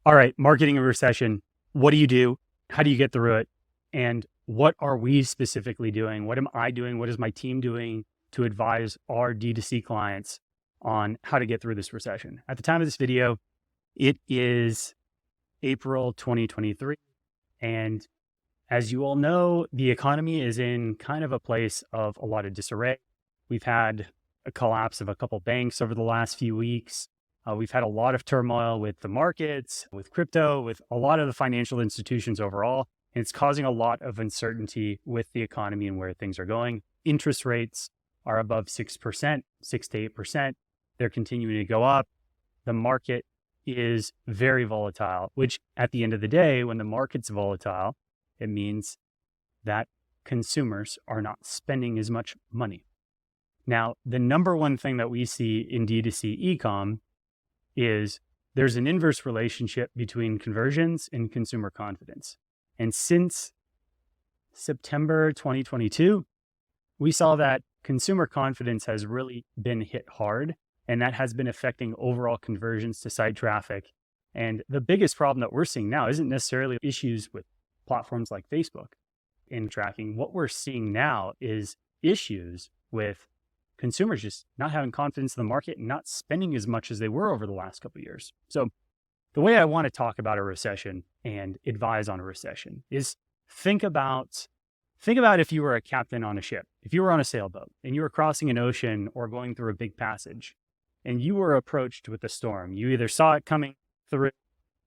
All right, marketing in recession. What do you do? How do you get through it? And what are we specifically doing? What am I doing? What is my team doing to advise our D2C clients on how to get through this recession? At the time of this video, it is April 2023. And as you all know, the economy is in kind of a place of a lot of disarray. We've had a collapse of a couple banks over the last few weeks. We've had a lot of turmoil with the markets, with crypto, with a lot of the financial institutions overall. And it's causing a lot of uncertainty with the economy and where things are going. Interest rates are above 6%, 6 to 8%. They're continuing to go up. The market is very volatile, which at the end of the day, when the market's volatile, it means that consumers are not spending as much money. Now, the number one thing that we see in D2C e-com is there's an inverse relationship between conversions and consumer confidence. And since September 2022, we saw that consumer confidence has really been hit hard, and that has been affecting overall conversions to site traffic. And the biggest problem that we're seeing now isn't necessarily issues with platforms like Facebook in tracking. What we're seeing now is issues with consumers just not having confidence in the market and not spending as much as they were over the last couple of years. So the way I want to talk about a recession and advise on a recession is think about if you were a captain on a ship, if you were on a sailboat and you were crossing an ocean or going through a big passage and you were approached with a storm. You either saw it coming through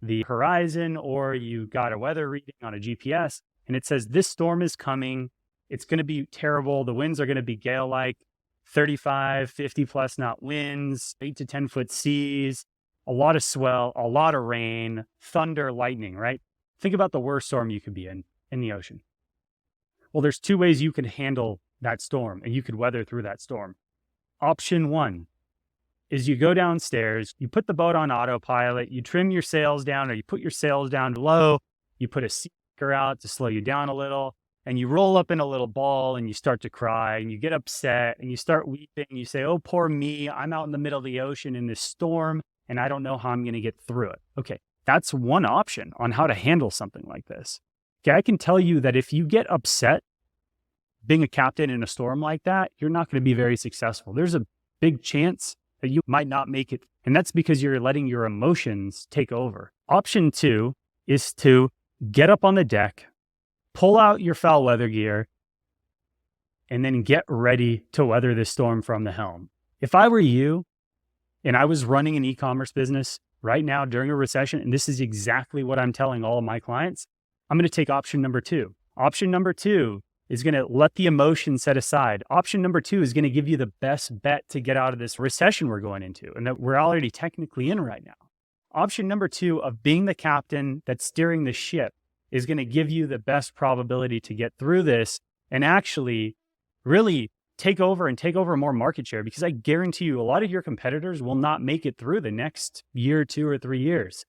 the horizon or you got a weather reading on a GPS and it says, this storm is coming. It's going to be terrible. The winds are going to be gale-like. 35, 50 plus knot winds, 8 to 10 foot seas, a lot of swell, a lot of rain, thunder, lightning, right? Think about the worst storm you could be in the ocean. Well, there's two ways you can handle that storm and you could weather through that storm. Option one is you go downstairs, you put the boat on autopilot, you trim your sails down or you put your sails down low, you put a seeker out to slow you down a little, and you roll up in a little ball and you start to cry and you get upset and you start weeping. You say, oh, poor me. I'm out in the middle of the ocean in this storm and I don't know how I'm going to get through it. Okay, that's one option on how to handle something like this. Okay, I can tell you that if you get upset being a captain in a storm like that, you're not going to be very successful. There's a big chance that you might not make it. And that's because you're letting your emotions take over. Option two is to get up on the deck, pull out your foul weather gear, and then get ready to weather this storm from the helm. If I were you and I was running an e-commerce business right now during a recession, and this is exactly what I'm telling all of my clients, I'm going to take option number two. Option number two is going to let the emotion set aside. Option number two is going to give you the best bet to get out of this recession we're going into and that we're already technically in right now. Option number two of being the captain that's steering the ship is going to give you the best probability to get through this and actually really take over more market share, because I guarantee you a lot of your competitors will not make it through the next year, 2 or 3 years.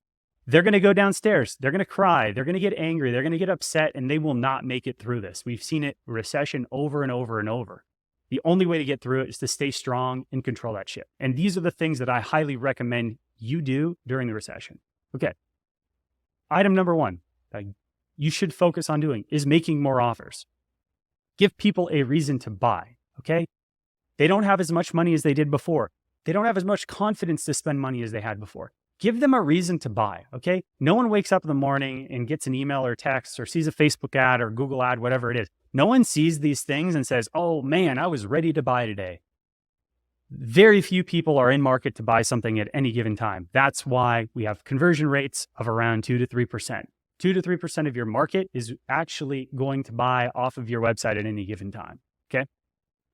They're going to go downstairs. They're going to cry. They're going to get angry. They're going to get upset, and they will not make it through this. We've seen it recession over and over and over. The only way to get through it is to stay strong and control that ship. And these are the things that I highly recommend you do during the recession. Okay. Item number one. You should focus on doing is making more offers. Give people a reason to buy, okay? They don't have as much money as they did before. They don't have as much confidence to spend money as they had before. Give them a reason to buy, okay? No one wakes up in the morning and gets an email or text or sees a Facebook ad or Google ad, whatever it is. No one sees these things and says, oh man, I was ready to buy today. Very few people are in market to buy something at any given time. That's why we have conversion rates of around 2 to 3%. 2 to 3% of your market is actually going to buy off of your website at any given time, okay?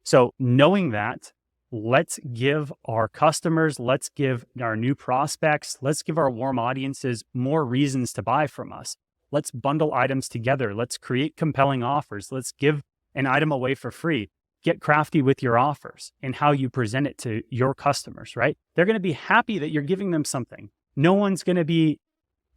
So knowing that, let's give our customers, let's give our new prospects, let's give our warm audiences more reasons to buy from us. Let's bundle items together. Let's create compelling offers. Let's give an item away for free. Get crafty with your offers and how you present it to your customers, right? They're going to be happy that you're giving them something. No one's going to be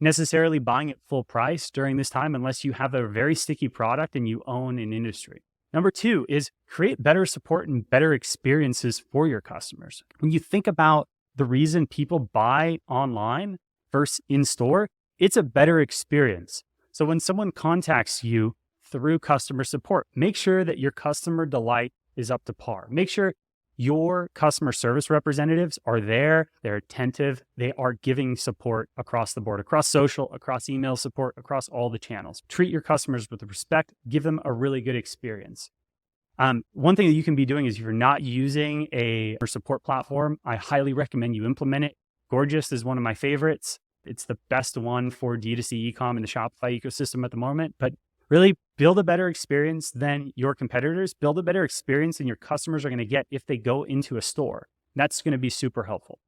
necessarily buying at full price during this time unless you have a very sticky product and you own an industry. Number two is create better support and better experiences for your customers. When you think about the reason people buy online versus in store, it's a better experience. So when someone contacts you through customer support, make sure that your customer delight is up to par. Make sure your customer service representatives are there, they're attentive, they are giving support across the board, across social, across email support, across all the channels. Treat your customers with respect, give them a really good experience. One thing that you can be doing is if you're not using a support platform, I highly recommend you implement it. Gorgeous is one of my favorites. It's the best one for D2C e-com in the Shopify ecosystem at the moment, but really build a better experience than your competitors, build a better experience than your customers are going to get if they go into a store. That's going to be super helpful.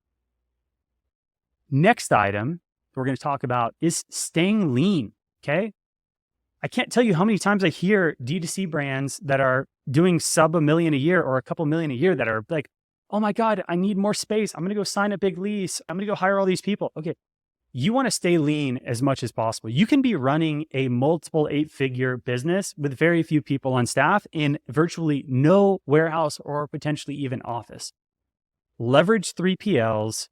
Next item we're going to talk about is staying lean, okay? I can't tell you how many times I hear D2C brands that are doing sub $1 million a year or a couple million a year that are like, oh my God, I need more space. I'm going to go sign a big lease. I'm going to go hire all these people. Okay. You want to stay lean as much as possible. You can be running a multiple 8-figure business with very few people on staff in virtually no warehouse or potentially even office. Leverage 3PLs,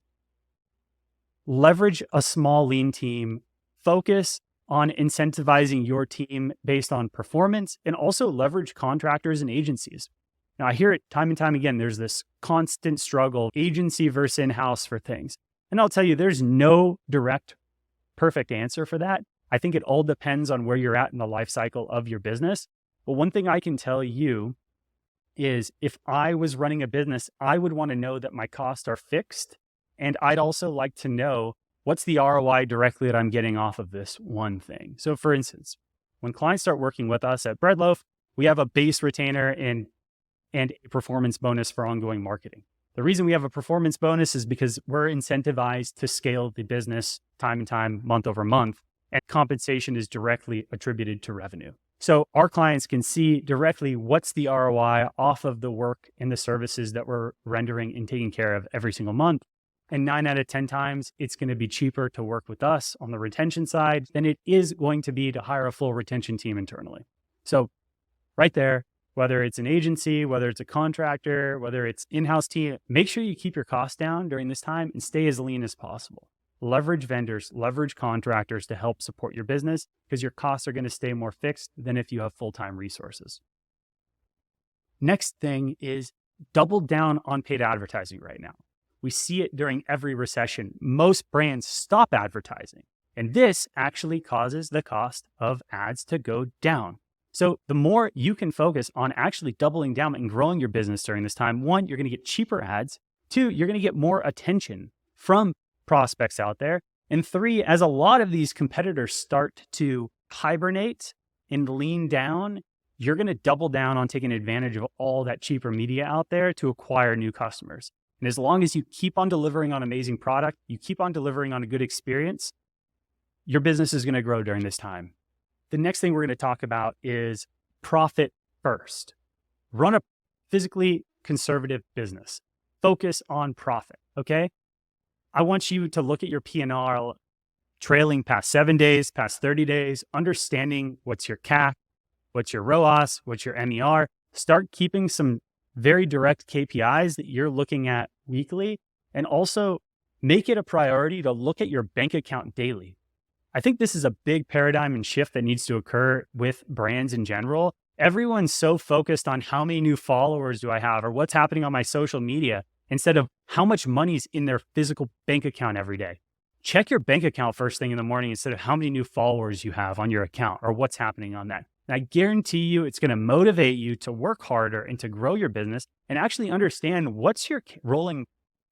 leverage a small lean team, focus on incentivizing your team based on performance, and also leverage contractors and agencies. Now, I hear it time and time again, there's this constant struggle, agency versus in-house for things. And I'll tell you, there's no direct, perfect answer for that. I think it all depends on where you're at in the life cycle of your business. But one thing I can tell you is if I was running a business, I would want to know that my costs are fixed. And I'd also like to know what's the ROI directly that I'm getting off of this one thing. So for instance, when clients start working with us at Breadloaf, we have a base retainer and a performance bonus for ongoing marketing. The reason we have a performance bonus is because we're incentivized to scale the business time and time, month over month, and compensation is directly attributed to revenue. So our clients can see directly what's the ROI off of the work and the services that we're rendering and taking care of every single month. And 9 out of 10 times, it's going to be cheaper to work with us on the retention side than it is going to be to hire a full retention team internally. So right there, whether it's an agency, whether it's a contractor, whether it's in-house team, make sure you keep your costs down during this time and stay as lean as possible. Leverage vendors, leverage contractors to help support your business because your costs are going to stay more fixed than if you have full-time resources. Next thing is double down on paid advertising right now. We see it during every recession. Most brands stop advertising, and this actually causes the cost of ads to go down. So the more you can focus on actually doubling down and growing your business during this time, 1, you're going to get cheaper ads. 2, you're going to get more attention from prospects out there. And 3, as a lot of these competitors start to hibernate and lean down, you're going to double down on taking advantage of all that cheaper media out there to acquire new customers. And as long as you keep on delivering on amazing product, you keep on delivering on a good experience, your business is going to grow during this time. The next thing we're going to talk about is profit first. Run a physically conservative business. Focus on profit, okay? I want you to look at your P&L trailing past 7 days, past 30 days, understanding what's your CAC, what's your ROAS, what's your MER. Start keeping some very direct KPIs that you're looking at weekly, and also make it a priority to look at your bank account daily. I think this is a big paradigm and shift that needs to occur with brands in general. Everyone's so focused on how many new followers do I have or what's happening on my social media instead of how much money's in their physical bank account every day. Check your bank account first thing in the morning instead of how many new followers you have on your account or what's happening on that. And I guarantee you it's going to motivate you to work harder and to grow your business and actually understand what's your rolling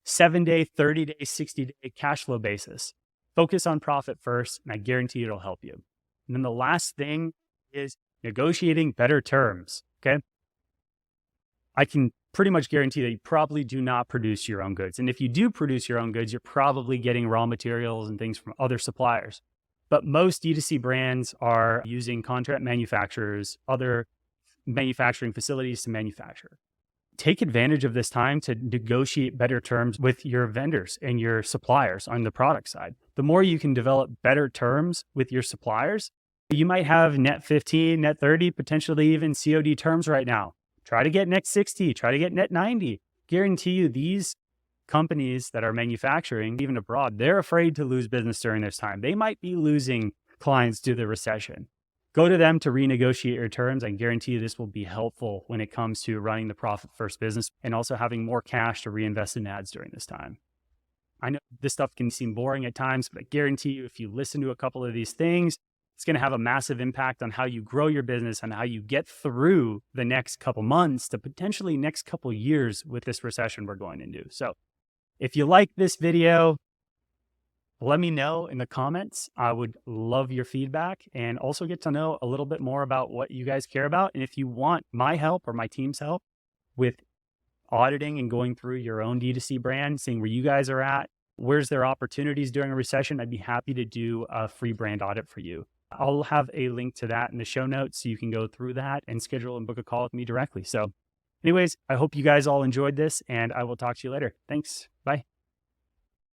7-day, 30-day, 60-day cash flow basis. Focus on profit first, and I guarantee it'll help you. And then the last thing is negotiating better terms, okay? I can pretty much guarantee that you probably do not produce your own goods. And if you do produce your own goods, you're probably getting raw materials and things from other suppliers. But most D2C brands are using contract manufacturers, other manufacturing facilities to manufacture. Take advantage of this time to negotiate better terms with your vendors and your suppliers on the product side. The more you can develop better terms with your suppliers, you might have net 15, net 30, potentially even COD terms right now. Try to get net 60, try to get net 90. Guarantee you these companies that are manufacturing, even abroad, they're afraid to lose business during this time. They might be losing clients due to the recession. Go to them to renegotiate your terms. I guarantee you this will be helpful when it comes to running the profit first business and also having more cash to reinvest in ads during this time. I know this stuff can seem boring at times, but I guarantee you if you listen to a couple of these things, it's going to have a massive impact on how you grow your business and how you get through the next couple months to potentially next couple years with this recession we're going into. So if you like this video, let me know in the comments. I would love your feedback and also get to know a little bit more about what you guys care about. And if you want my help or my team's help with auditing and going through your own D2C brand, seeing where you guys are at, where's there opportunities during a recession, I'd be happy to do a free brand audit for you. I'll have a link to that in the show notes so you can go through that and schedule and book a call with me directly. So anyways, I hope you guys all enjoyed this and I will talk to you later. Thanks. Bye.